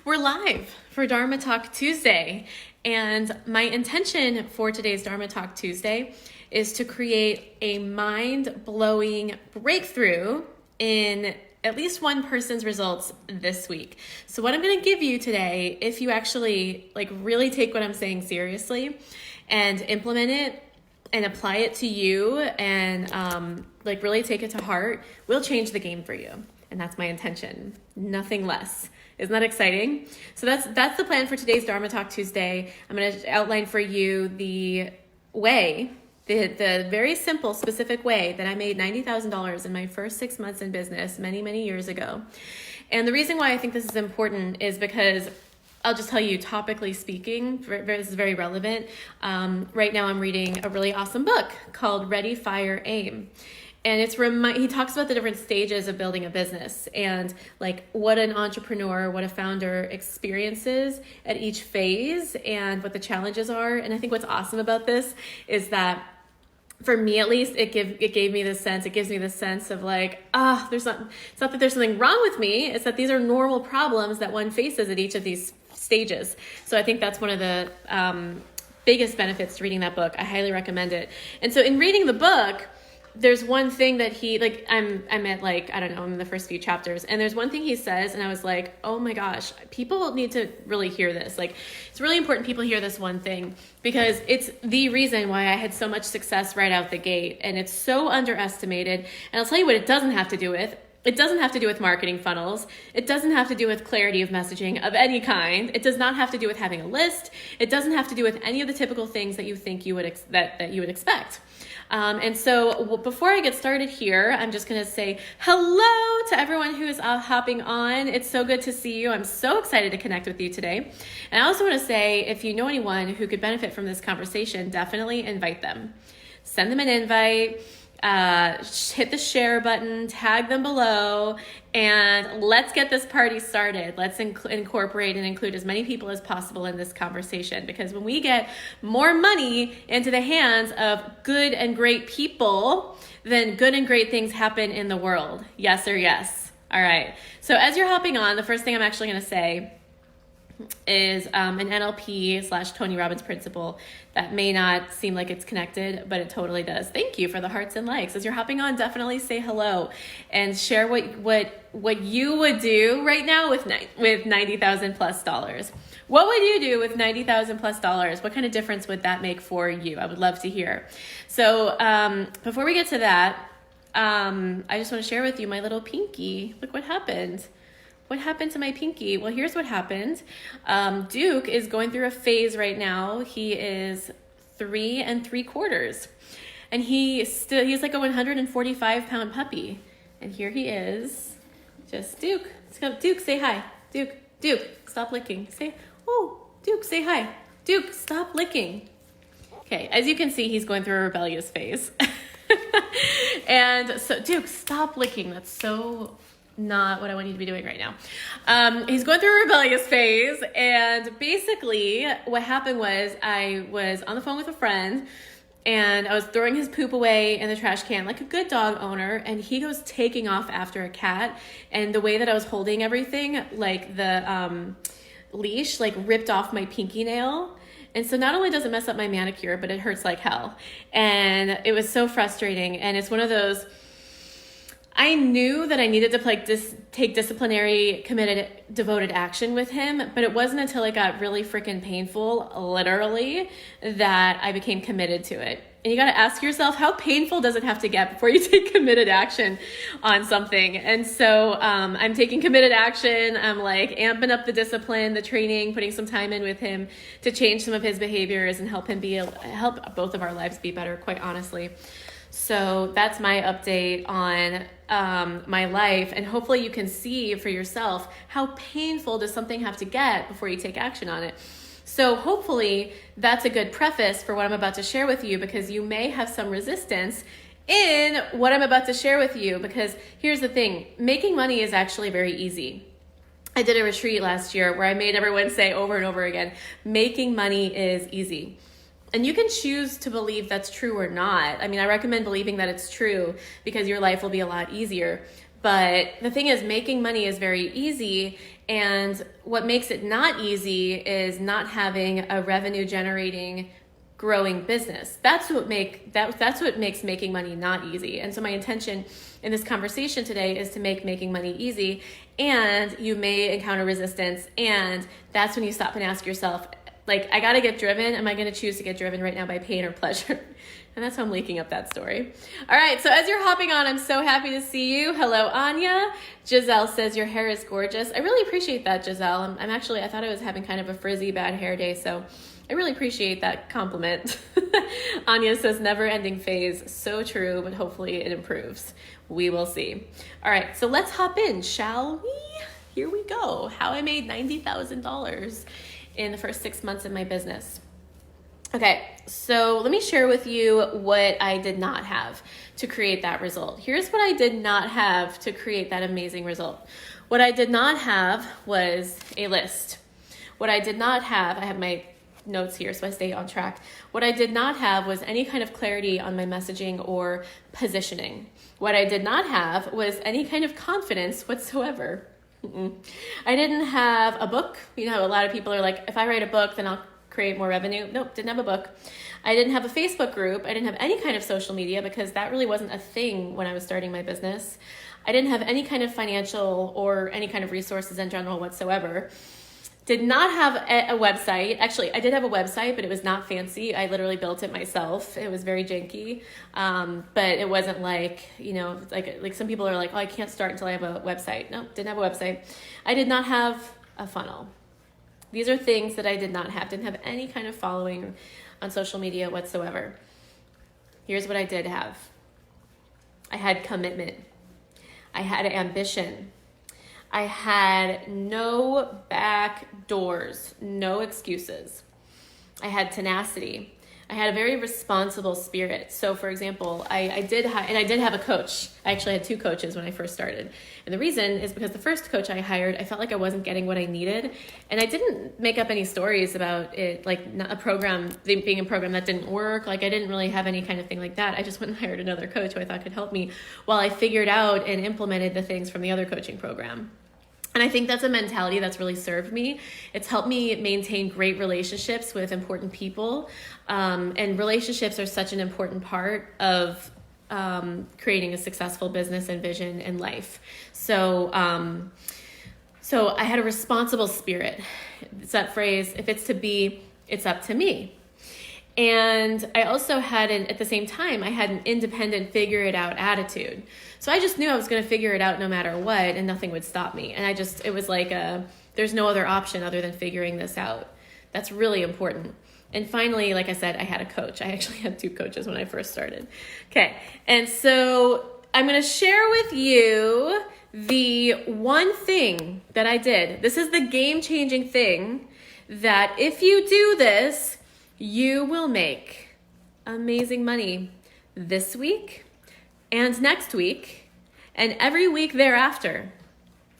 We're live for Dharma Talk Tuesday, and my intention for today's Dharma Talk Tuesday is to create a mind-blowing breakthrough in at least one person's results this week. So what I'm going to give you today, if you actually really take what I'm saying seriously and implement it and apply it to you and really take it to heart, will change the game for you. And that's my intention, nothing less. Isn't that exciting? So that's the plan for today's Dharma Talk Tuesday. I'm going to outline for you the way, the very simple, specific way that I made $90,000 in my first 6 months in business many, many years ago. And the reason why I think this is important is because I'll just tell you, topically speaking, this is very relevant. Right now I'm reading a really awesome book called Ready, Fire, Aim. And he talks about the different stages of building a business and what an entrepreneur, what a founder experiences at each phase and what the challenges are. And I think what's awesome about this is that for me, at least, it gives me this sense of it's not that there's something wrong with me. It's that these are normal problems that one faces at each of these stages. So I think that's one of the biggest benefits to reading that book. I highly recommend it. And so in reading the book, there's one thing that I'm in the first few chapters, and there's one thing he says, and I was like, oh my gosh, people need to really hear this. It's really important people hear this one thing, because it's the reason why I had so much success right out the gate, and it's so underestimated. And I'll tell you what it doesn't have to do with. It doesn't have to do with marketing funnels. It doesn't have to do with clarity of messaging of any kind. It does not have to do with having a list. It doesn't have to do with any of the typical things that you think you would expect. And so before I get started here, I'm just going to say hello to everyone who is hopping on. It's so good to see you. I'm so excited to connect with you today. And I also want to say, if you know anyone who could benefit from this conversation, definitely invite them. Send them an invite. Hit the share button, tag them below, and let's get this party started. Let's incorporate and include as many people as possible in this conversation, because when we get more money into the hands of good and great people, then good and great things happen in the world. Yes or yes? All right. So as you're hopping on, the first thing I'm actually going to say is an NLP/Tony Robbins principle that may not seem like it's connected, but it totally does. Thank you for the hearts and likes. As you're hopping on, definitely say hello and share what you would do right now with $90,000 plus. What would you do with $90,000 plus? What kind of difference would that make for you? I would love to hear. So before we get to that, I just want to share with you my little pinky. Look what happened. What happened to my pinky? Well, here's what happened. Duke is going through a phase right now. He is 3 3/4. And he's like a 145-pound puppy. And here he is. Just Duke. Let's go. Duke, say hi. Duke, stop licking. Duke, say hi. Duke, stop licking. Okay, as you can see, he's going through a rebellious phase. And so, Duke, stop licking. That's so not what I want you to be doing right now. He's going through a rebellious phase, and basically what happened was I was on the phone with a friend, and I was throwing his poop away in the trash can like a good dog owner, and he goes taking off after a cat, and the way that I was holding everything, the leash ripped off my pinky nail. And so not only does it mess up my manicure, but it hurts like hell. And it was so frustrating, and it's one of those, I knew that I needed to take disciplinary, committed, devoted action with him, but it wasn't until it got really freaking painful, literally, that I became committed to it. And you got to ask yourself, how painful does it have to get before you take committed action on something? And so I'm taking committed action. I'm amping up the discipline, the training, putting some time in with him to change some of his behaviors and help both of our lives be better, quite honestly. So that's my update on my life, and hopefully you can see for yourself how painful does something have to get before you take action on it. So hopefully that's a good preface for what I'm about to share with you, because you may have some resistance in what I'm about to share with you, because here's the thing, making money is actually very easy. I did a retreat last year where I made everyone say over and over again, making money is easy. And you can choose to believe that's true or not. I mean, I recommend believing that it's true, because your life will be a lot easier. But the thing is, making money is very easy. And what makes it not easy is not having a revenue generating growing business. That's what makes making money not easy. And so my intention in this conversation today is to make making money easy. And you may encounter resistance, and that's when you stop and ask yourself, like, I gotta get driven. Am I gonna choose to get driven right now by pain or pleasure? And that's how I'm leaking up that story. All right, so as you're hopping on, I'm so happy to see you. Hello, Anya. Giselle says your hair is gorgeous. I really appreciate that, Giselle. I thought I was having kind of a frizzy bad hair day, so I really appreciate that compliment. Anya says never ending phase. So true, but hopefully it improves. We will see. All right, so let's hop in, shall we? Here we go. How I made $90,000 in the first 6 months of my business. Okay, so let me share with you what I did not have to create that result. Here's what I did not have to create that amazing result. What I did not have was a list. What I did not have, I have my notes here so I stay on track. What I did not have was any kind of clarity on my messaging or positioning. What I did not have was any kind of confidence whatsoever. I didn't have a book. You know, a lot of people are like, if I write a book, then I'll create more revenue. Nope, didn't have a book. I didn't have a Facebook group. I didn't have any kind of social media because that really wasn't a thing when I was starting my business. I didn't have any kind of financial or any kind of resources in general whatsoever. Did not have a website. Actually, I did have a website, but it was not fancy. I literally built it myself. It was very janky, but it wasn't like, you know, like some people are like, oh, I can't start until I have a website. No, didn't have a website. I did not have a funnel. These are things that I did not have. Didn't have any kind of following on social media whatsoever. Here's what I did have. I had commitment. I had ambition. I had no back doors, no excuses. I had tenacity. I had a very responsible spirit. So for example, I did have a coach. I actually had 2 coaches when I first started. And the reason is because the first coach I hired, I felt like I wasn't getting what I needed. And I didn't make up any stories about it, like a program, being a program that didn't work. Like I didn't really have any kind of thing like that. I just went and hired another coach who I thought could help me while I figured out and implemented the things from the other coaching program. And I think that's a mentality that's really served me. It's helped me maintain great relationships with important people. And relationships are such an important part of creating a successful business and vision in life. So I had a responsible spirit. It's that phrase, if it's to be, it's up to me. And I also had at the same time, I had an independent, figure it out attitude. So I just knew I was going to figure it out no matter what, and nothing would stop me. And it was like there's no other option other than figuring this out. That's really important. And finally, like I said, I had a coach. I actually had 2 coaches when I first started. Okay. And so I'm going to share with you the one thing that I did. This is the game-changing thing that if you do this, you will make amazing money this week and next week and every week thereafter.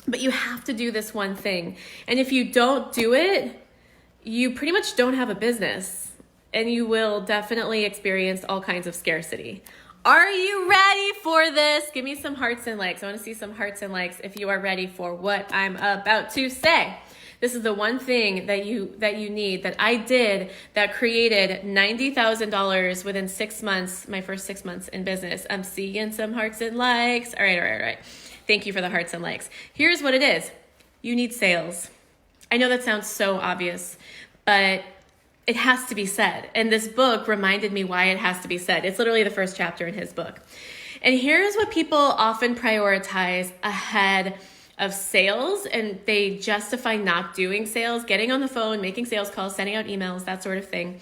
But you have to do this one thing. And if you don't do it, you pretty much don't have a business, and you will definitely experience all kinds of scarcity. Are you ready for this? Give me some hearts and likes. I want to see some hearts and likes if you are ready for what I'm about to say. This is the one thing that you need that I did that created $90,000 within 6 months, my first 6 months in business. I'm seeing some hearts and likes. All right. Thank you for the hearts and likes. Here's what it is. You need sales. I know that sounds so obvious, but it has to be said. And this book reminded me why it has to be said. It's literally the first chapter in his book. And here's what people often prioritize ahead of sales, and they justify not doing sales, getting on the phone, making sales calls, sending out emails, that sort of thing.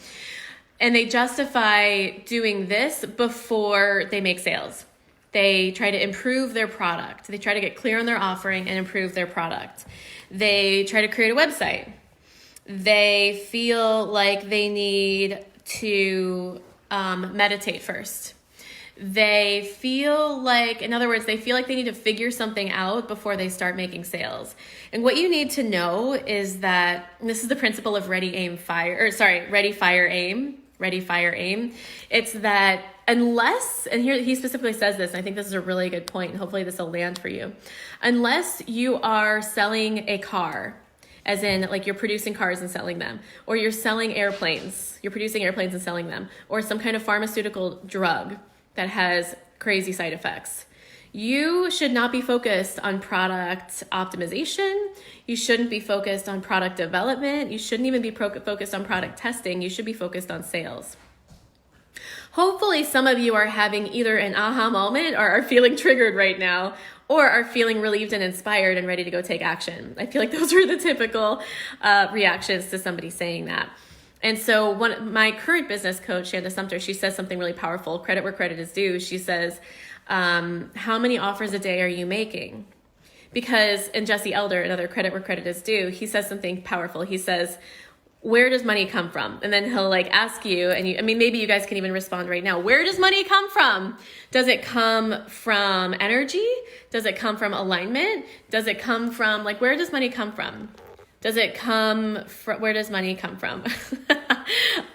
And they justify doing this before they make sales. They try to improve their product. They try to get clear on their offering and improve their product. They try to create a website. They feel like they need to meditate first. They feel like, in other words, they feel like they need to figure something out before they start making sales. And what you need to know is that, and this is the principle of ready, fire, aim. ready, fire, aim. It's that unless, and here he specifically says this, and I think this is a really good point, and hopefully this will land for you. Unless you are selling a car, as in like you're producing cars and selling them, or you're selling airplanes, you're producing airplanes and selling them, or some kind of pharmaceutical drug that has crazy side effects. You should not be focused on product optimization. You shouldn't be focused on product development. You shouldn't even be focused on product testing. You should be focused on sales. Hopefully some of you are having either an aha moment or are feeling triggered right now, or are feeling relieved and inspired and ready to go take action. I feel like those were the typical reactions to somebody saying that. And so my current business coach, Shanda Sumter, she says something really powerful, credit where credit is due. She says, how many offers a day are you making? Because, and Jesse Elder, another credit where credit is due, he says something powerful. He says, where does money come from? And then he'll like ask you, and maybe you guys can even respond right now. Where does money come from? Does it come from energy? Does it come from alignment? Does it come from, like, where does money come from? Does it come from, where does money come from?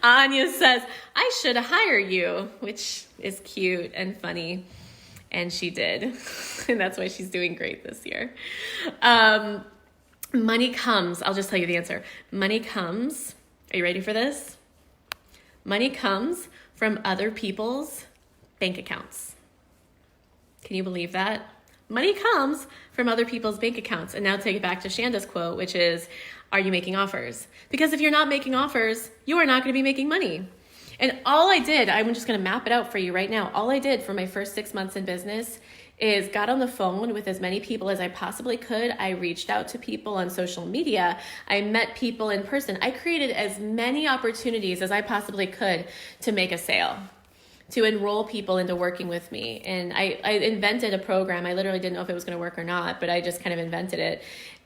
Anya says, I should hire you, which is cute and funny. And she did. And that's why she's doing great this year. Money comes, I'll just tell you the answer. Money comes, are you ready for this? Money comes from other people's bank accounts. Can you believe that? Money comes from other people's bank accounts. And now take it back to Shanda's quote, which is, are you making offers? Because if you're not making offers, you are not going to be making money. And all I did, I'm just going to map it out for you right now. All I did for my first 6 months in business is got on the phone with as many people as I possibly could. I reached out to people on social media. I met people in person. I created as many opportunities as I possibly could to make a sale, to enroll people into working with me. And I invented a program. I literally didn't know if it was going to work or not, but I just kind of invented it.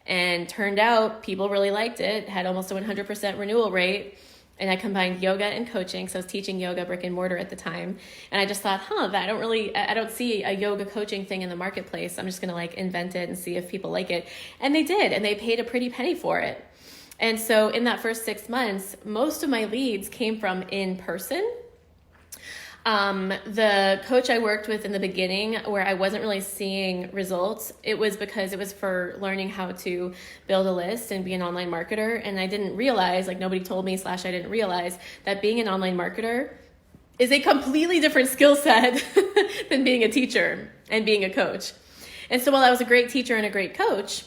And turned out people really liked it, had almost a 100% renewal rate. And I combined yoga and coaching. So I was teaching yoga brick and mortar at the time. And I just thought, I don't see a yoga coaching thing in the marketplace. I'm just going to like invent it and see if people like it. And they did. And they paid a pretty penny for it. And so in that first 6 months, most of my leads came from in person. The coach I worked with in the beginning where I wasn't really seeing results, it was because it was for learning how to build a list and be an online marketer. And I didn't realize, like nobody told me / I didn't realize that being an online marketer is a completely different skill set than being a teacher and being a coach. And so while I was a great teacher and a great coach,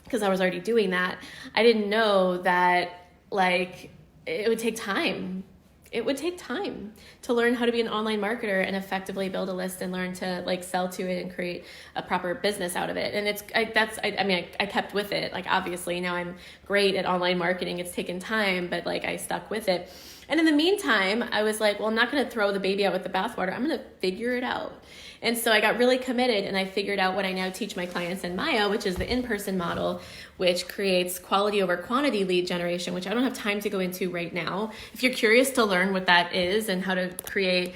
because I was already doing that, I didn't know that like it would take time. It would take time to learn how to be an online marketer and effectively build a list and learn to like sell to it and create a proper business out of it. And I kept with it. Like obviously now I'm great at online marketing. It's taken time, but like I stuck with it. And in the meantime, I was like, well, I'm not going to throw the baby out with the bathwater. I'm going to figure it out. And so I got really committed and I figured out what I now teach my clients in Maya, which is the in-person model, which creates quality over quantity lead generation, which I don't have time to go into right now. If you're curious to learn what that is and how to create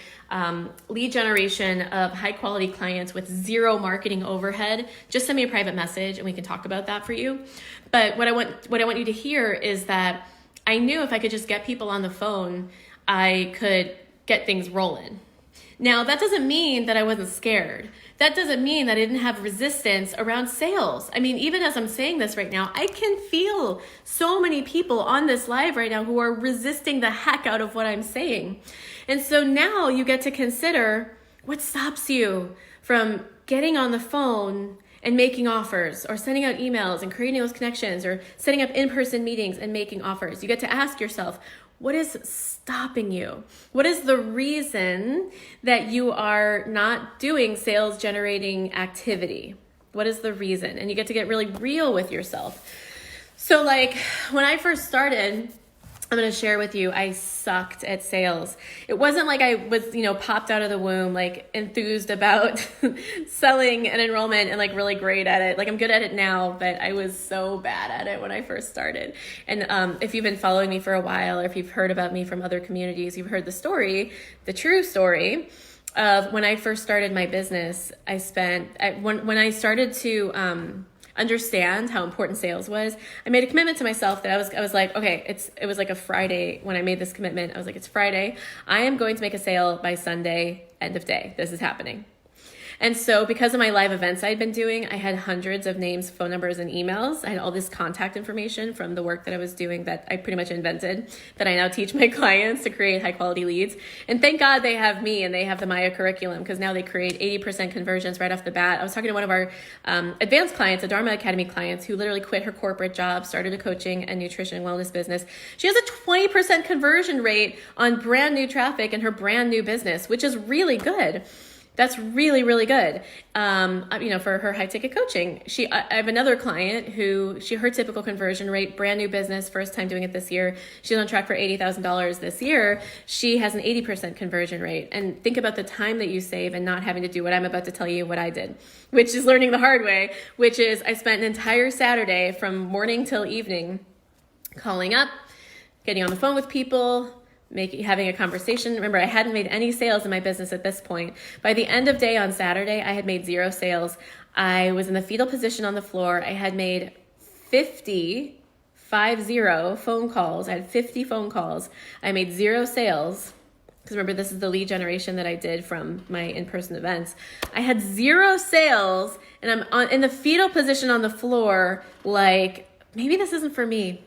lead generation of high quality clients with zero marketing overhead, just send me a private message and we can talk about that for you. But what I want you to hear is that I knew if I could just get people on the phone, I could get things rolling. Now, that doesn't mean that I wasn't scared. That doesn't mean that I didn't have resistance around sales. I mean, even as I'm saying this right now, I can feel so many people on this live right now who are resisting the heck out of what I'm saying. And so now you get to consider what stops you from getting on the phone and making offers or sending out emails and creating those connections or setting up in-person meetings and making offers. You get to ask yourself, what is stopping you? What is the reason that you are not doing sales generating activity? What is the reason? And you get to get really real with yourself. So like when I first started, I'm going to share with you, I sucked at sales. It wasn't like I was, popped out of the womb, like enthused about selling an enrollment and like really great at it. Like I'm good at it now, but I was so bad at it when I first started. And if you've been following me for a while, or if you've heard about me from other communities, you've heard the story, the true story of when I first started my business. When I started to understand how important sales was, I made a commitment to myself that I was like, okay, it was like a Friday when I made this commitment. I was like, it's Friday. I am going to make a sale by Sunday, end of day. This is happening. And so because of my live events I'd been doing, I had hundreds of names, phone numbers, and emails. I had all this contact information from the work that I was doing that I pretty much invented, that I now teach my clients to create high quality leads. And thank God they have me and they have the Maya curriculum, because now they create 80% conversions right off the bat. I was talking to one of our advanced clients, a Dharma Academy clients, who literally quit her corporate job, started a coaching and nutrition and wellness business. She has a 20% conversion rate on brand new traffic in her brand new business, which is really good. That's really, really good. For her high ticket coaching. I have another client who her typical conversion rate, brand new business, first time doing it this year. She's on track for $80,000 this year. She has an 80% conversion rate. And think about the time that you save and not having to do what I'm about to tell you what I did, which is learning the hard way, which is I spent an entire Saturday from morning till evening calling up, getting on the phone with people, having a conversation. Remember, I hadn't made any sales in my business at this point. By the end of day on Saturday, I had made 0 sales. I was in the fetal position on the floor. I had made 50 phone calls. I had 50 phone calls. I made 0 sales. Because remember, this is the lead generation that I did from my in-person events. I had 0 sales, and I'm in the fetal position on the floor, like, maybe this isn't for me.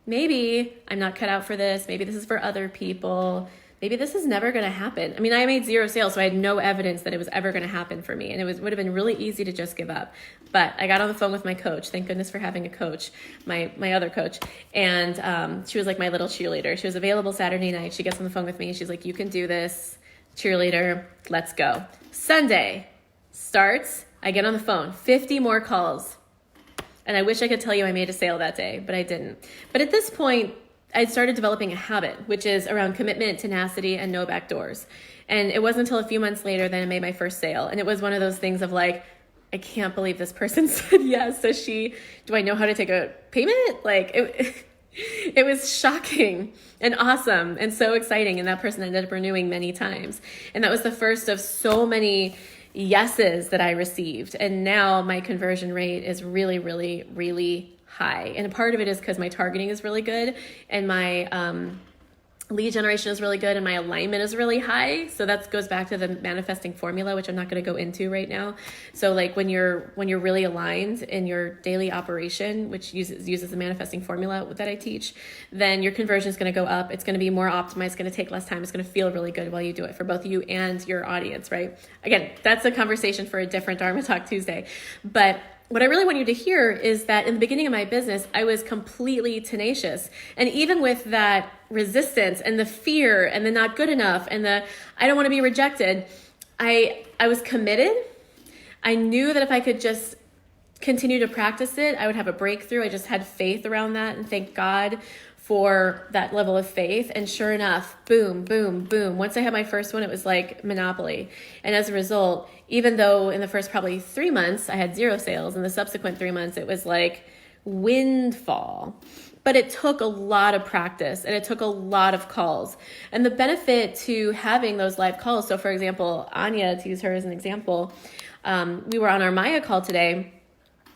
Maybe I'm not cut out for this. Maybe this is for other people. Maybe this is never going to happen. I mean, I made 0 sales, so I had no evidence that it was ever going to happen for me. And would have been really easy to just give up. But I got on the phone with my coach. Thank goodness for having a coach, my other coach. And she was like my little cheerleader. She was available Saturday night. She gets on the phone with me. She's like, you can do this, cheerleader. Let's go. Sunday starts. I get on the phone. 50 more calls. And I wish I could tell you I made a sale that day, but I didn't. But at this point, I'd started developing a habit, which is around commitment, tenacity, and no back doors. And it wasn't until a few months later that I made my first sale. And it was one of those things of like, I can't believe this person said yes. Do I know how to take a payment? Like, it was shocking and awesome and so exciting. And that person ended up renewing many times. And that was the first of so many yeses that I received. And now my conversion rate is really, really, really high. And a part of it is because my targeting is really good and my lead generation is really good and my alignment is really high. So that goes back to the manifesting formula, which I'm not going to go into right now. So like when you're really aligned in your daily operation, which uses the manifesting formula that I teach, then your conversion is going to go up. It's going to be more optimized. It's going to take less time. It's going to feel really good while you do it for both you and your audience, right? Again, that's a conversation for a different Dharma Talk Tuesday. But what I really want you to hear is that in the beginning of my business, I was completely tenacious. And even with that resistance and the fear and the not good enough and the I don't want to be rejected, I was committed. I knew that if I could just continue to practice it, I would have a breakthrough. I just had faith around that, and thank God for that level of faith. And sure enough, boom, boom, boom. Once I had my first one, it was like Monopoly. And as a result, even though in the first probably 3 months I had 0 sales, in the subsequent 3 months it was like windfall. But it took a lot of practice and it took a lot of calls. And the benefit to having those live calls, so for example, Anya, to use her as an example, we were on our Maya call today.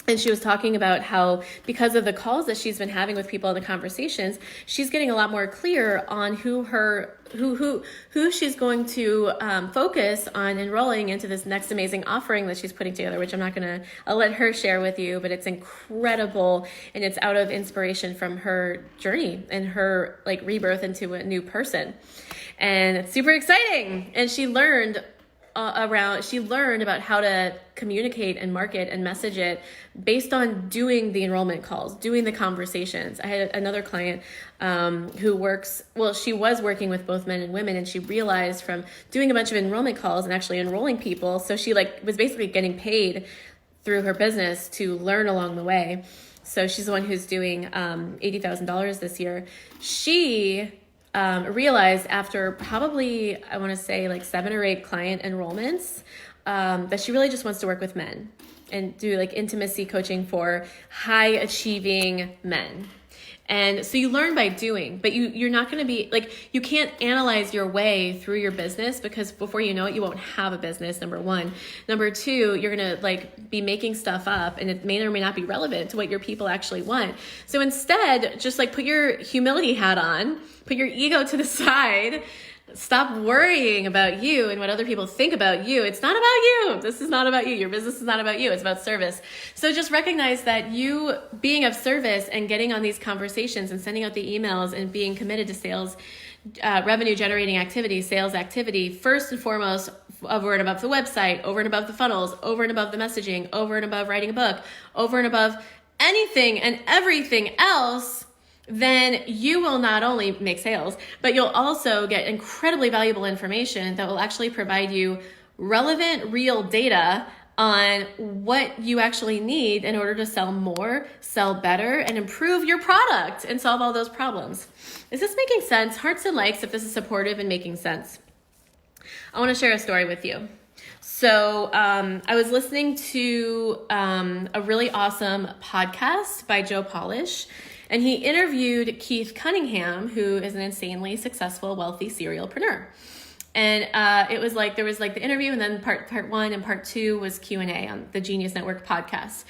And she was talking about how because of the calls that she's been having with people in the conversations, she's getting a lot more clear on who she's going to focus on enrolling into this next amazing offering that she's putting together, which I'll let her share with you, but it's incredible. And it's out of inspiration from her journey and her like rebirth into a new person. And it's super exciting. And she learned about how to communicate and market and message it based on doing the enrollment calls, doing the conversations. I had another client she was working with both men and women, and she realized from doing a bunch of enrollment calls and actually enrolling people, so she was basically getting paid through her business to learn along the way. So she's the one who's doing $80,000 this year. She realized after probably, I want to say like 7 or 8 client enrollments, that she really just wants to work with men. and do like intimacy coaching for high achieving men. And so you learn by doing, but you're not going to be like, you can't analyze your way through your business, because before you know it, you won't have a business, number one. Number two, you're going to like be making stuff up, and it may or may not be relevant to what your people actually want. So instead, just like put your humility hat on, put your ego to the side, stop worrying about you and what other people think about you. It's not about you. This is not about you. Your business is not about you. It's about service. So just recognize that you being of service and getting on these conversations and sending out the emails and being committed to sales, revenue generating activity, sales activity, first and foremost, over and above the website, over and above the funnels, over and above the messaging, over and above writing a book, over and above anything and everything else, then you will not only make sales, but you'll also get incredibly valuable information that will actually provide you relevant, real data on what you actually need in order to sell more, sell better, and improve your product and solve all those problems. Is this making sense? Hearts and likes if this is supportive and making sense. I want to share a story with you. So I was listening to a really awesome podcast by Joe Polish. And he interviewed Keith Cunningham, who is an insanely successful, wealthy serialpreneur. And it was like, there was like the interview, and then part one and part two was Q&A on the Genius Network podcast.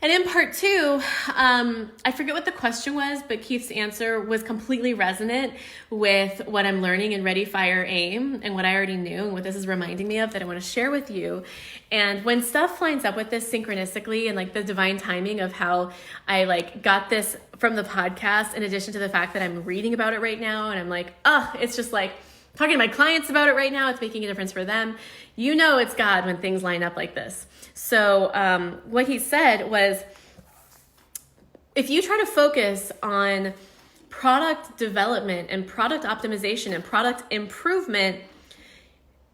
And in part two, I forget what the question was, but Keith's answer was completely resonant with what I'm learning in Ready, Fire, Aim, and what I already knew, and what this is reminding me of that I want to share with you. And when stuff lines up with this synchronistically, and like the divine timing of how I like got this from the podcast, in addition to the fact that I'm reading about it right now, and I'm like, it's just like talking to my clients about it right now, it's making a difference for them. You know it's God when things line up like this. So what he said was, if you try to focus on product development and product optimization and product improvement,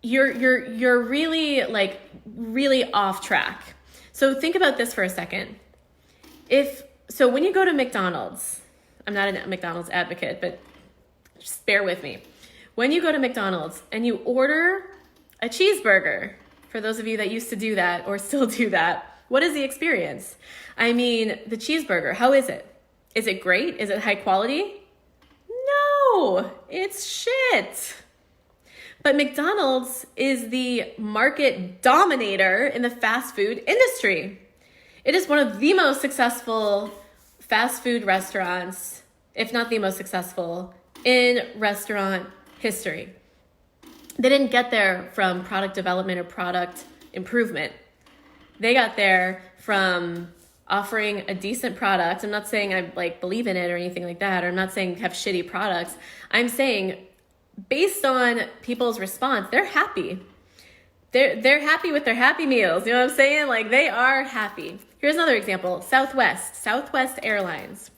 you're really off track. So think about this for a second. So when you go to McDonald's, I'm not a McDonald's advocate, but just bear with me. When you go to McDonald's and you order a cheeseburger, for those of you that used to do that or still do that, what is the experience? I mean, the cheeseburger, how is it? Is it great? Is it high quality? No, it's shit. But McDonald's is the market dominator in the fast food industry. It is one of the most successful fast food restaurants, if not the most successful, in restaurant history. They didn't get there from product development or product improvement. They got there from offering a decent product. I'm not saying I believe in it or anything like that, or I'm not saying have shitty products. I'm saying based on people's response, they're happy. They're happy with their Happy Meals. You know what I'm saying? Like, they are happy. Here's another example. Southwest Airlines.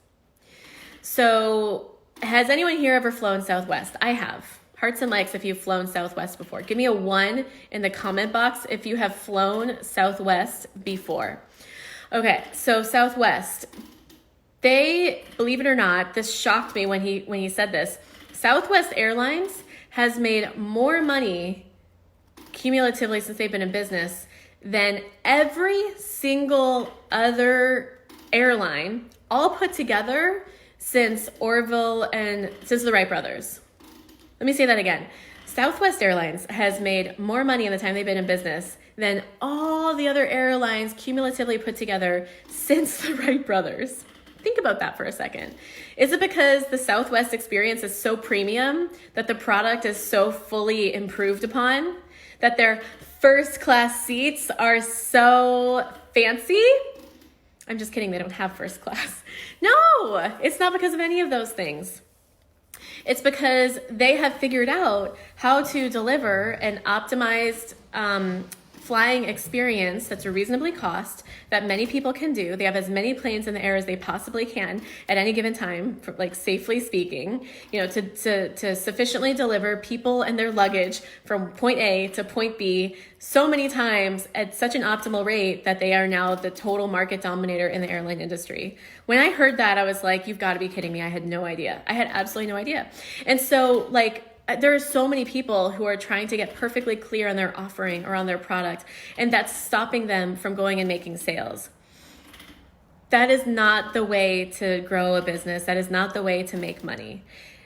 So has anyone here ever flown Southwest? I have. Hearts and likes if you've flown Southwest before. Give me a 1 in the comment box if you have flown Southwest before. Okay, so Southwest, they, believe it or not, this shocked me when he said this. Southwest Airlines has made more money cumulatively since they've been in business than every single other airline, all put together since Orville and since the Wright brothers. Let me say that again. Southwest Airlines has made more money in the time they've been in business than all the other airlines cumulatively put together since the Wright brothers. Think about that for a second. Is it because the Southwest experience is so premium, that the product is so fully improved upon, that their first class seats are so fancy? I'm just kidding, they don't have first class. No, it's not because of any of those things. It's because they have figured out how to deliver an optimized flying experience that's a reasonably cost that many people can do. They have as many planes in the air as they possibly can at any given time, for, safely speaking, to sufficiently deliver people and their luggage from point A to point B so many times at such an optimal rate that they are now the total market dominator in the airline industry. When I heard that, I was like, you've got to be kidding me. I had no idea. I had absolutely no idea. And so there are so many people who are trying to get perfectly clear on their offering or on their product, and that's stopping them from going and making sales. That is not the way to grow a business. That is not the way to make money.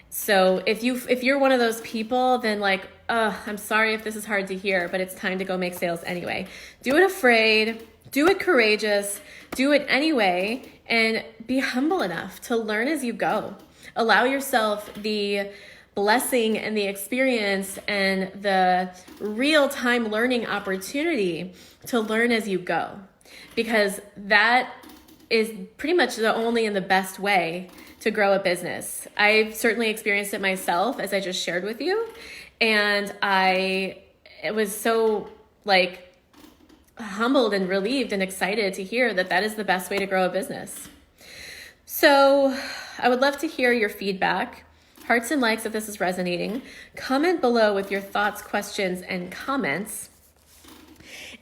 So if you're one of those people, then like, I'm sorry if this is hard to hear, but it's time to go make sales anyway. Do it afraid, do it courageous, do it anyway, and be humble enough to learn as you go. Allow yourself the blessing and the experience and the real-time learning opportunity to learn as you go, because that is pretty much the only and the best way to grow a business. I've certainly experienced it myself, as I just shared with you, and it was so like humbled and relieved and excited to hear that that is the best way to grow a business. So I would love to hear your feedback. Hearts and likes if this is resonating. Comment below with your thoughts, questions, and comments.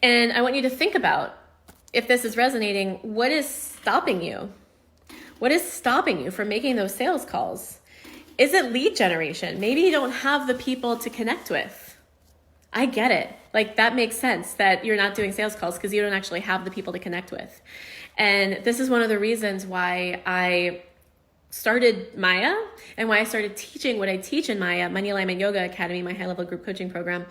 And I want you to think about, if this is resonating, what is stopping you? What is stopping you from making those sales calls? Is it lead generation? Maybe you don't have the people to connect with. I get it. Like, that makes sense that you're not doing sales calls because you don't actually have the people to connect with. And this is one of the reasons why I started Maya and why I started teaching what I teach in Maya, Money Alignment Yoga Academy, my high-level group coaching program,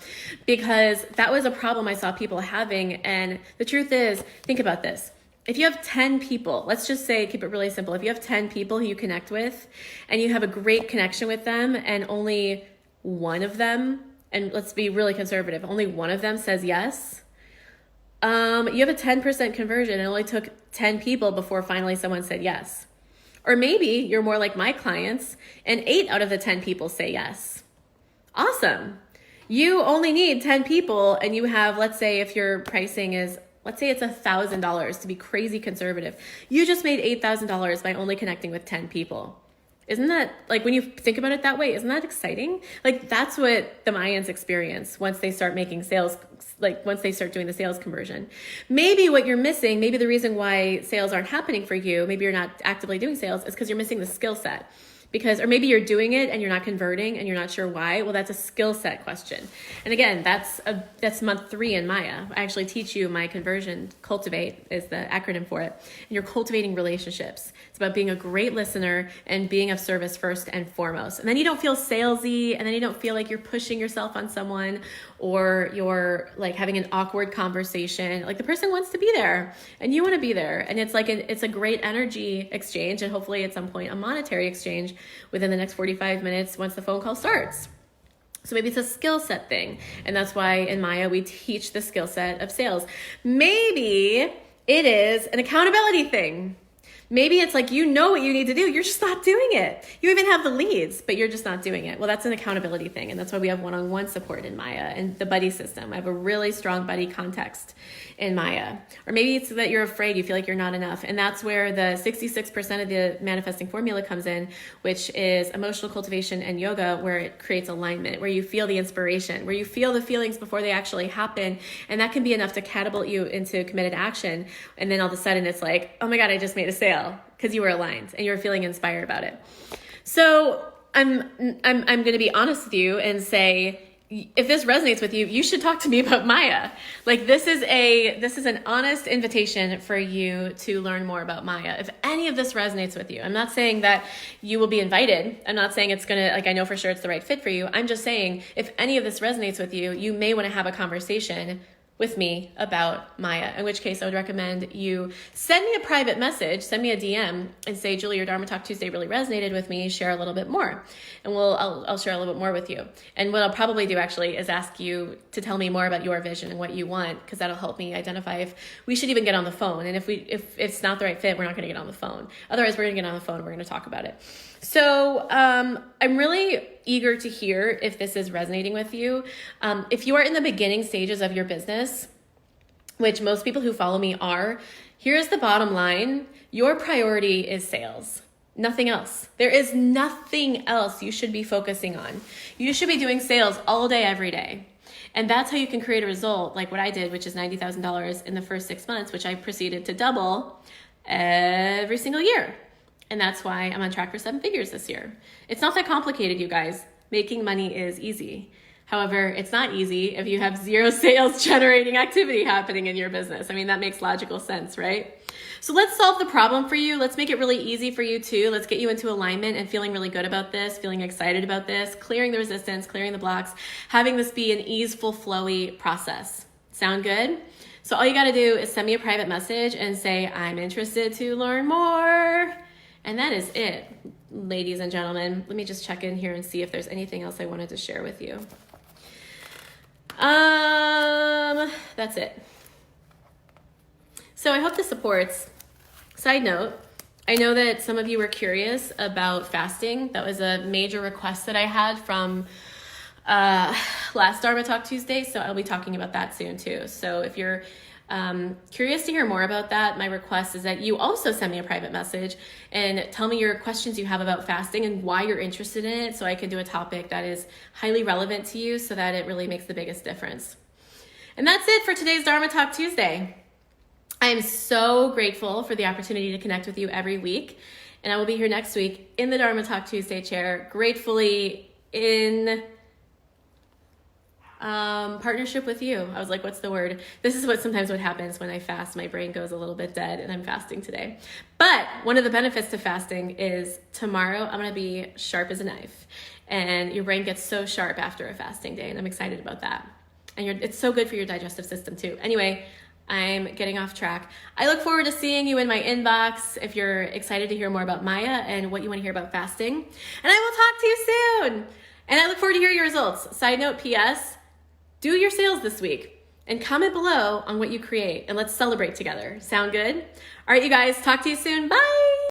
because that was a problem I saw people having. And the truth is, think about this. If you have 10 people, let's just say, keep it really simple. If you have 10 people who you connect with and you have a great connection with them and only one of them, and let's be really conservative, only one of them says yes, you have a 10% conversion. It only took 10 people before finally someone said yes. Or maybe you're more like my clients and 8 out of the 10 people say yes. Awesome. You only need 10 people and you have, let's say if your pricing is, let's say it's $1,000 to be crazy conservative. You just made $8,000 by only connecting with 10 people. Isn't that, like, when you think about it that way, isn't that exciting? Like, that's what the Mayans experience once they start making sales, like once they start doing the sales conversion. Maybe what you're missing, maybe the reason why sales aren't happening for you, maybe you're not actively doing sales, is because you're missing the skill set. Or maybe you're doing it and you're not converting and you're not sure why. Well, that's a skill set question. And again, that's month 3 in Maya. I actually teach you my conversion. Cultivate is the acronym for it. And you're cultivating relationships. It's about being a great listener and being of service first and foremost. And then you don't feel salesy, and then you don't feel like you're pushing yourself on someone or you're like having an awkward conversation. Like, the person wants to be there and you want to be there. And it's like it's a great energy exchange, and hopefully at some point a monetary exchange within the next 45 minutes once the phone call starts. So maybe it's a skill set thing. And that's why in Maya, we teach the skill set of sales. Maybe it is an accountability thing. Maybe it's like, you know what you need to do, you're just not doing it. You even have the leads, but you're just not doing it. Well, that's an accountability thing. And that's why we have one-on-one support in Maya and the buddy system. I have a really strong buddy context in Maya. Or maybe it's that you're afraid, you feel like you're not enough. And that's where the 66% of the manifesting formula comes in, which is emotional cultivation and yoga, where it creates alignment, where you feel the inspiration, where you feel the feelings before they actually happen. And that can be enough to catapult you into committed action. And then all of a sudden it's like, oh my God, I just made a sale, because you were aligned and you were feeling inspired about it. So I'm going to be honest with you and say, if this resonates with you, you should talk to me about Maya. Like, this is an honest invitation for you to learn more about Maya. If any of this resonates with you, I'm not saying that you will be invited. I'm not saying it's going to, like, I know for sure it's the right fit for you. I'm just saying, if any of this resonates with you, you may want to have a conversation with me about Maya, in which case I would recommend you send me a private message, send me a DM and say, Julie, your Dharma Talk Tuesday really resonated with me, share a little bit more. And I'll share a little bit more with you. And what I'll probably do actually is ask you to tell me more about your vision and what you want, because that'll help me identify if we should even get on the phone. And if it's not the right fit, we're not going to get on the phone. Otherwise, we're going to get on the phone and we're going to talk about it. So I'm really eager to hear if this is resonating with you. If you are in the beginning stages of your business, which most people who follow me are, here's the bottom line. Your priority is sales. Nothing else. There is nothing else you should be focusing on. You should be doing sales all day, every day. And that's how you can create a result like what I did, which is $90,000 in the first 6 months, which I proceeded to double every single year. And that's why I'm on track for 7 figures this year. It's not that complicated, you guys. making money is easy. However, it's not easy if you have zero sales generating activity happening in your business. I mean, that makes logical sense, right? So let's solve the problem for you. Let's make it really easy for you too. Let's get you into alignment and feeling really good about this, feeling excited about this, clearing the resistance, clearing the blocks, having this be an easeful, flowy process. Sound good? So all you got to do is send me a private message and say, I'm interested to learn more. And that is it, ladies and gentlemen. Let me just check in here and see if there's anything else I wanted to share with you. That's it. So I hope this supports. Side note, I know that some of you were curious about fasting. That was a major request that I had from last Dharma Talk Tuesday, so I'll be talking about that soon too. So if you're curious to hear more about that, my request is that you also send me a private message and tell me your questions you have about fasting and why you're interested in it, so I can do a topic that is highly relevant to you so that it really makes the biggest difference. And that's it for today's Dharma Talk Tuesday. I am so grateful for the opportunity to connect with you every week, and I will be here next week in the Dharma Talk Tuesday chair, gratefully in partnership with you. I was like, what's the word? This is what happens when I fast. My brain goes a little bit dead, and I'm fasting today. But one of the benefits to fasting is tomorrow I'm going to be sharp as a knife, and your brain gets so sharp after a fasting day, and I'm excited about that. And it's so good for your digestive system too. Anyway, I'm getting off track. I look forward to seeing you in my inbox if you're excited to hear more about Maya and what you want to hear about fasting. And I will talk to you soon. And I look forward to hearing your results. Side note, P.S., do your sales this week and comment below on what you create, and let's celebrate together. Sound good? All right, you guys, talk to you soon. Bye.